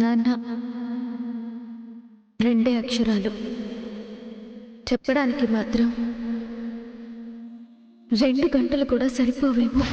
నాన్న రెండే అక్షరాలు చెప్పడానికి మాత్రం 2 గంటలు కూడా సరిపోవేమో.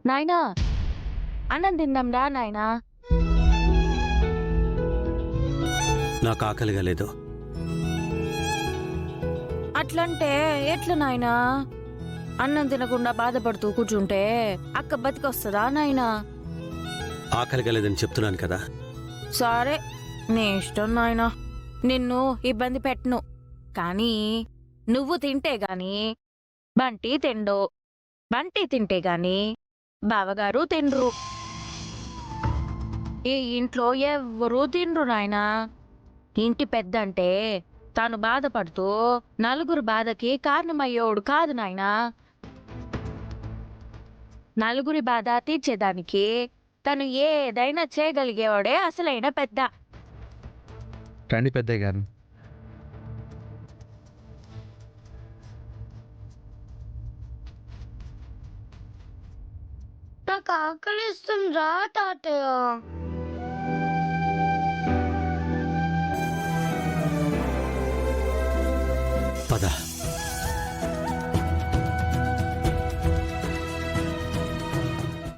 నాయనా, అన్నం తిందాం రా నాయనా. నాకు ఆకలిగా లేదు. అట్లంటే ఎట్లా నాయనా? అన్నం తినకుండా బాధపడుతూ కూర్చుంటే అక్క బతికొస్తుందా నాయనా? ఆకలిగా లేదని చెప్తున్నాను కదా. సరే, నీ ఇష్టం నాయనా. నిన్ను ఇబ్బంది పెట్టను. కానీ నువ్వు తింటే గాని బంటి తిండు, బంటి తింటే గాని బావగారు తిండ్రు. ఈ ఇంట్లో ఎవ్వరూ తిండ్రు నాయనా. ఇంటి పెద్దంటే తాను బాధపడుతూ నలుగురు బాధకి కారణమయ్యోడు కాదు నాయనా. నలుగురి బాధ తీర్చేదానికి తను ఏదైనా చేయగలిగేవాడే అసలైన పెద్ద. రండి పెద్దయ్య గారు. నాకు ఆకలిస్తుందిరా తాతయ్య.